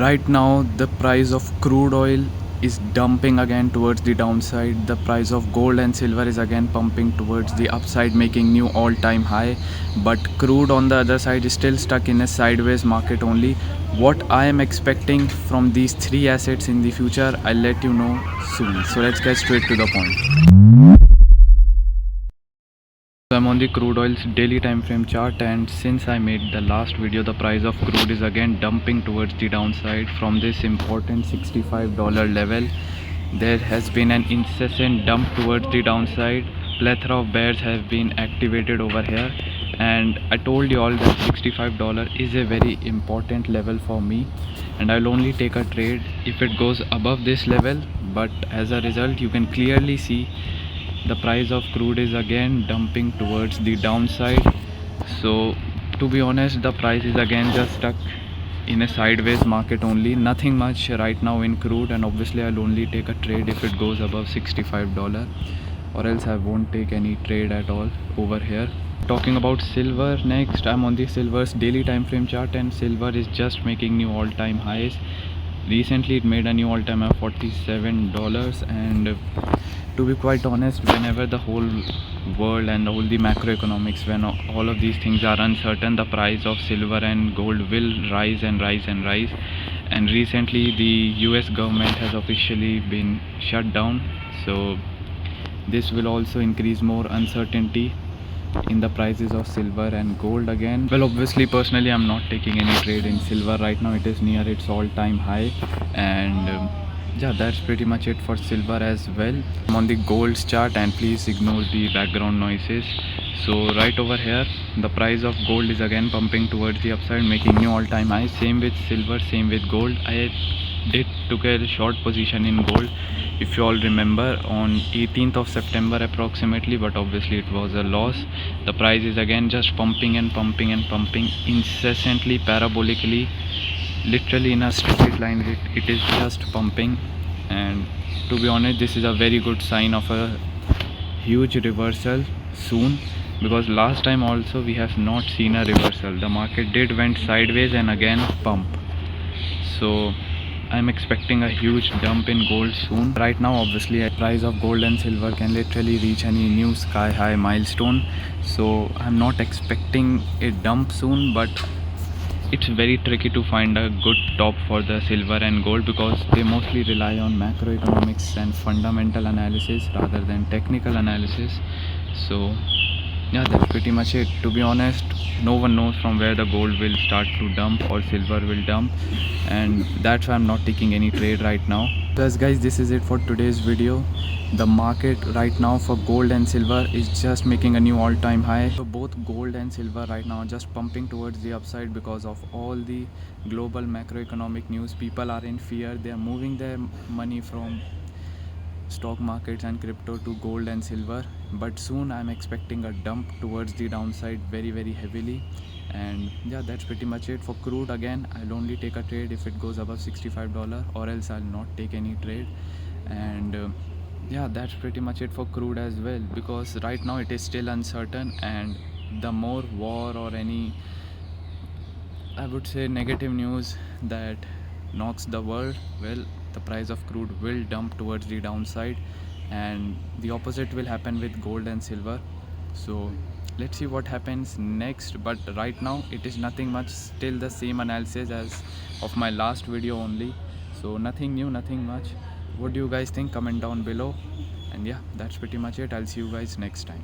Right now, the price of crude oil is dumping again towards the downside. The price of gold and silver is again pumping towards the upside, making new all-time high. But crude on the other side is still stuck in a sideways market only. What I am expecting from these three assets in the future, I'll let you know soon. So let's get straight to the point. So I'm on the crude oil's daily time frame chart, and since I made the last video, the price of crude is again dumping towards the downside from this important $65 level. There has been an incessant dump towards the downside. Plethora of bears have been activated over here, and I told you all that $65 is a very important level for me, and I'll only take a trade if it goes above this level. But as a result, you can clearly see the price of crude is again dumping towards the downside. So to be honest, the price is again just stuck in a sideways market only, nothing much right now in crude, and obviously I'll only take a trade if it goes above $65, or else I won't take any trade at all over here. Talking about silver next, I'm on the silver's daily time frame chart, and silver is just making new all-time highs. Recently it made a new all-time high of $47, and to be quite honest, whenever the whole world and all the macroeconomics, when all of these things are uncertain, the price of silver and gold will rise and rise and rise. And recently the US government has officially been shut down, so this will also increase more uncertainty in the prices of silver and gold again. Well, obviously personally I'm not taking any trade in silver right now. It is near its all-time high, and yeah, that's pretty much it for silver as well. I'm on the gold's chart, and please ignore the background noises. So right over here, the price of gold is again pumping towards the upside, making new all-time high. Same with silver, same with gold. I took a short position in gold, if you all remember, on 18th of September approximately, but obviously it was a loss. The price is again just pumping and pumping and pumping incessantly, parabolically, literally in a straight line. It is just pumping, and to be honest, this is a very good sign of a huge reversal soon, because last time also we have not seen a reversal. The market did went sideways and again pump. So I'm expecting a huge dump in gold soon. Right now obviously the price of gold and silver can literally reach any new sky high milestone, so I'm not expecting a dump soon. But it's very tricky to find a good top for the silver and gold, because they mostly rely on macroeconomics and fundamental analysis rather than technical analysis. So yeah, that's pretty much it. To be honest, no one knows from where the gold will start to dump or silver will dump, and that's why I'm not taking any trade right now. So as guys, this is it for today's video. The market right now for gold and silver is just making a new all-time high. So both gold and silver right now are just pumping towards the upside because of all the global macroeconomic news. People are in fear. They are moving their money from stock markets and crypto to gold and silver, but soon I'm expecting a dump towards the downside very heavily. And yeah, that's pretty much it for crude. Again, I'll only take a trade if it goes above $65, or else I'll not take any trade. And yeah, that's pretty much it for crude as well, because right now it is still uncertain, and the more war or any, I would say, negative news that knocks the world, well, the price of crude will dump towards the downside, and the opposite will happen with gold and silver. So let's see what happens next, but right now it is nothing much, still the same analysis as of my last video only. So nothing new, nothing much. What do you guys think? Comment down below. And yeah, that's pretty much it. I'll see you guys next time.